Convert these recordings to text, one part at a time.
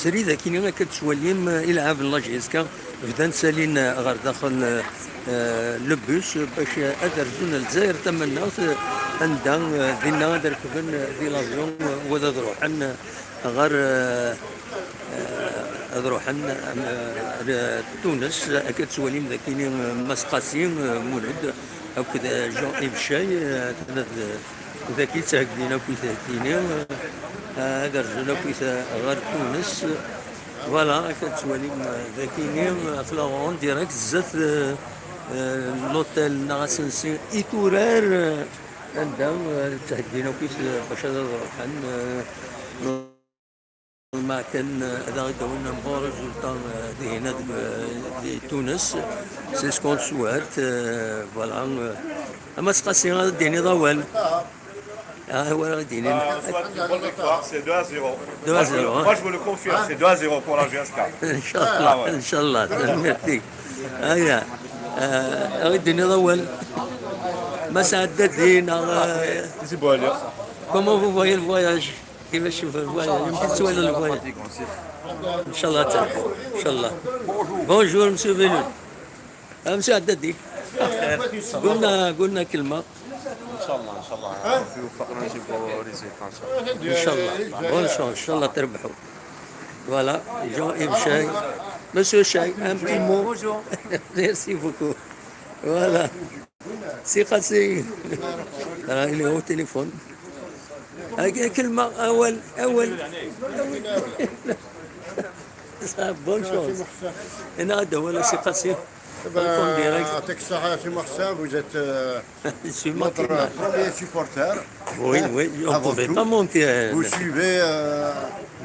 السري ذاك اللي كتسواليم يلعب لاجيسكا بدان سالين غير داخل لبوس باش ادرجون الجزائر تمنا عندها دينا دركبن دي لافيون وذا روحن غير روحن تونس كتسواليم ذاك اللي مسقاسين مولد او كذا جون ابشاي ذاك يتساكدين كي ثاكيني هذا الرجل كي غير تونس فوالا كتسواليم ذاكيني في لاغون ديريكت زات لوتيل ناسنسي ايتورار عندهم تهدينا كيس باش هذا روحن ما كان هذا دونا بون ريزولتا هنا دي تونس سي سكون سوارت فوالا اما سقاسي غادي ديني ضوال هو غادي C'est 2 à 0. 2 à 0. Moi, je vous le confirme, c'est 2 à 0 pour la GSK. ان شاء الله ان شاء الله ميرتي هيا غادي نضول ما سعدتينا C'est beau aller. كومون فو فوايي الفواياج كيفاش تشوف الفواياج يمكن تسوال الفواياج ان شاء الله تربحوا ان شاء الله بونجور مسيو فيلون مسيو عدادي قلنا كلمه ان شاء الله يوفقنا نجيبوا ريزيلتا ان شاء الله بون شون ان شاء الله تربحوا فوالا جون ايم شاي مسيو شاي ان بتي مو ميرسي بوكو فوالا سي خاسي راهي هو تليفون كلمة أول بون شونس هنا هذا ولا سي قصير يعطيك الصحة سي محسن vous êtes notre premier supporter. Oui, on ne pouvait pas monter. Vous suivez.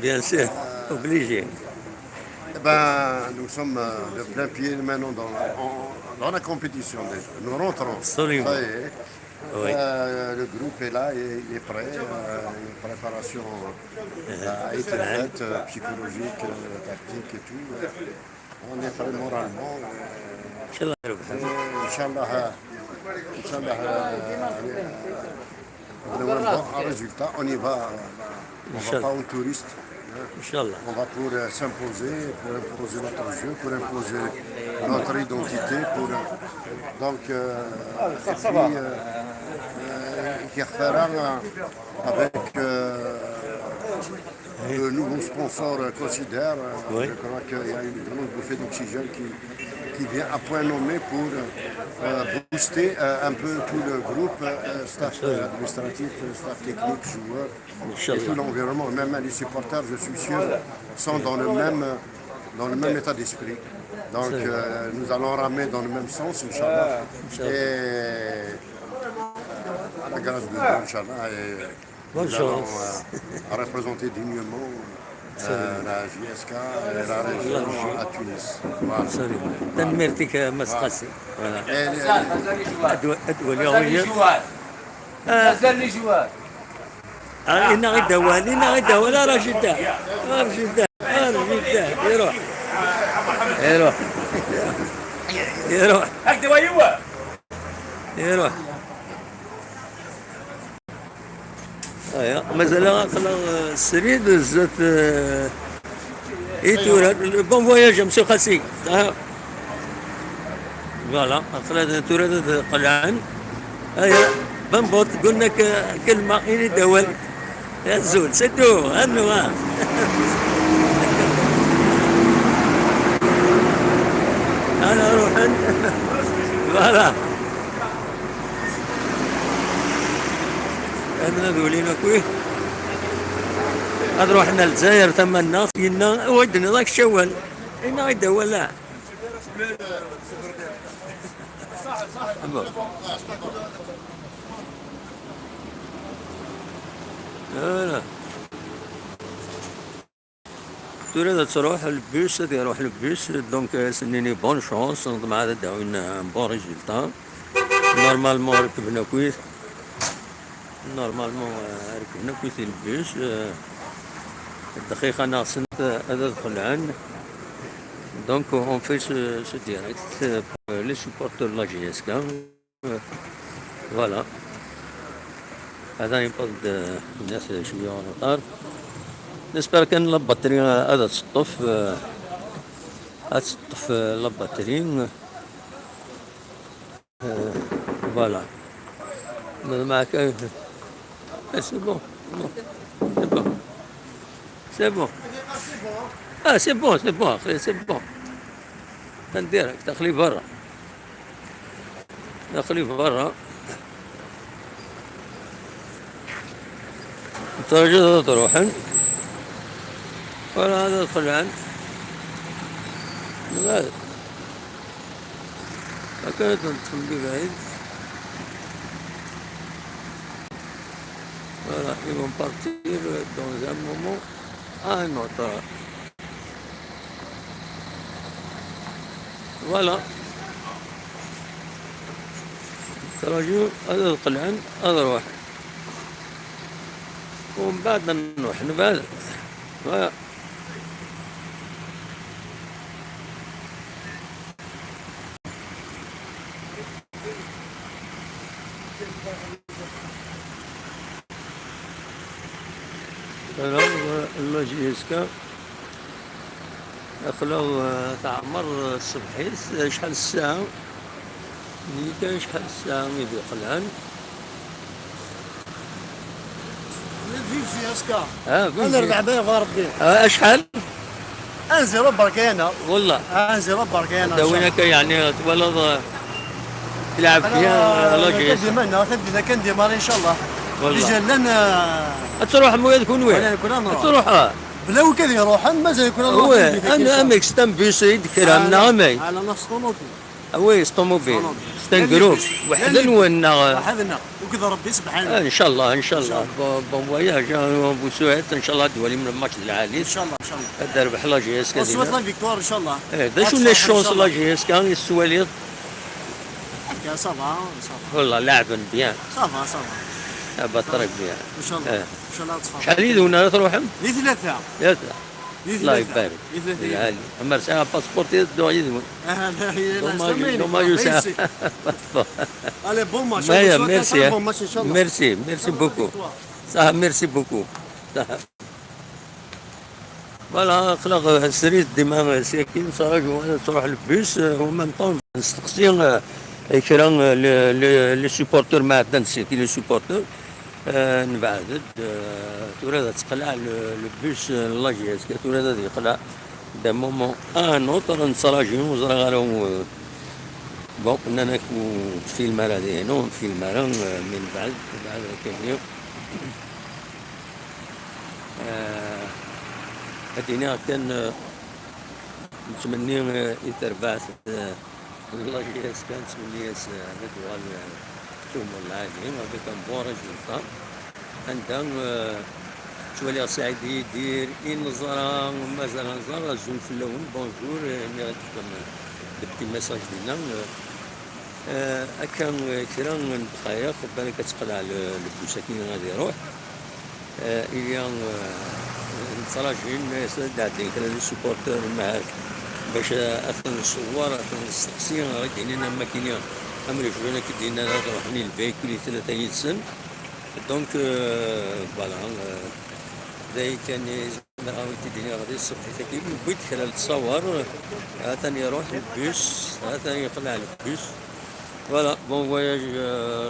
Bien sûr, obligé. Nous sommes de plein pied maintenant dans la compétition déjà. Nous rentrons. Absolument. Ça y est. Oui. Le groupe est là, il est prêt. Une préparation a été faite, psychologique, tactique et tout. On est prêt moralement. Inch'Allah, on a un bon résultat. On y va. On ne va pas en touriste. Inch'Allah. On va pour s'imposer, pour imposer notre jeu, pour imposer notre identité. Donc, Kirferan avec de nouveaux sponsors considère. Oui. Je crois qu'il y a une grande bouffée d'oxygène qui vient à point nommé pour booster un peu tout le groupe, staff administratif, staff technique, joueurs, et tout l'environnement. Même les supporters, je suis sûr, sont dans le même état d'esprit. Donc nous allons ramer dans le même sens, Inch'Allah. Et à la grâce de Dieu, Inch'Allah. Nous allons représenter dignement la JSK et la région à Tunis. Voilà. تنمرتك مسقسي مازال لي جوار إنا غدا ولا رشدا يروح هكذا ايوا يروح مازال غاقلا السريد زات ايتورا بون فواياج مسيو خاسي فوالا قلنا تورا قلعان هيا بنبوط قلنا كلمة إني دول يا زول سدو أنو أنا أروح فوالا أنا ذولينا كوي هاد روحنا للجزائر تمنا فينا ودنا ذاك الشوال إنا يدول لا لا تريد تروح البيس يروح البيس دونك سنيني بون شونس مع هذا داوينا بون ريزولتا نورمالمون ركبنا كويس البيس الدقيقة ناقصت هذا دخلان دونك اون في سو ديريكت لي سوبورتور لا جي اس كا فوالا هذا ينقض الناس شوية على الأرض نسبر كان لا بطاري هذا تسطف تسطف لا بطاري فوالا معك سي بون سي بون سي بون سي بون سي بون اخي سي بون نديرك دخلي برا دخلي برا ترجع تروحن ولا هذا يدخل عند هذا هكذا تدخل ببعيد voilà ils vont partir dans un moment à un autre voilà تراجع هذا يدخل عند هذا روح ومن بعد نروح نبعد الله جيسكا خلاو تعمر الصبحيت شحال الساعة كان شحال الساعة يبي قلعان فيفي اسكا انا نربح به غربي شحال؟ انزل بركينا والله انزل بركينا دوينك يعني تولد تلعب فيها الله جيسكا كندير انا كان ديماري ان شاء الله والله لنا تروح مويا تكون وين؟ تروح بلا وكذا يروحن مازال يكون هو انا امك ستان بيسيد كرام نعمي على نص طوموبيل وي ستوموبيل ستان جروب وحدنا وحدنا وكذا ربي سبحانه ان شاء الله ان شاء الله بون فواياج بو سويت ان شاء الله دولي من الماتش العالي ان شاء الله ان شاء الله الدرب لا جي اس كا وصوت لا فيكتوار ان شاء الله دا شو لي شونس لا جي اس كا السواليط صافا والله لاعبا بيان صافا بطريق بيان ان شاء الله ان شاء الله تصفى شحال يدونا تروحهم؟ لي ثلاثة ثلاثة الله يبارك العالي اما ساعة باسبورتي دو يدوم ما يساعد Allez, bon match. ميرسي Bon match, Inch'Allah. ميرسي بوكو صح ميرسي بوكو فوالا خلق سريت ديما ساكن صراحة وانا تروح البيس ومام طون نستقسي كرا لي سوبورتور ما عندنا نسيتي لي سوبورتور نبعد تورا تقلع البيس لاجيس تورا يقلع دا مومون ان اوتر نصراجي وزرا غالو بون اننا في المرة هذه هنا في المرة من بعد كاملين هدينا كان نتمنى يتربعث الله ياس كان تمنى ياس ندوال ثم العالمين وهذا كان بون ريزولتا عندها تولي سعيد يدير النظرة مازال نظرة زول في اللون بونجور اني غادي بدي ميساج ديالنا كان كرا دقائق بالك كتقلع البوساكين غادي يروح اليوم نتراجعين داعين كان لي سوبورتور معاك باش اثناء الصور اثناء التقسيم راه كاينين ماكينه امري فينا كدينا روحني الفيكول 3 يتسن دونك فوالا زي كان راهو تديني غادي الصبح تاكيب بغيت خلال تصور ثاني يروح البيس ثاني يقلع البيس فوالا بون فواياج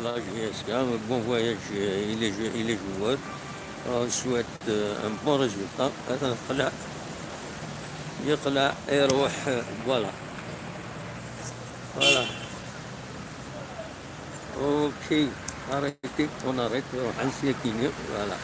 لا جي اس كا بون فواياج الى جوار سويت ان بون ريزولتا هذا يقلع يروح فوالا اوكي اريتي اون اريت روح نسيا كينيو فوالا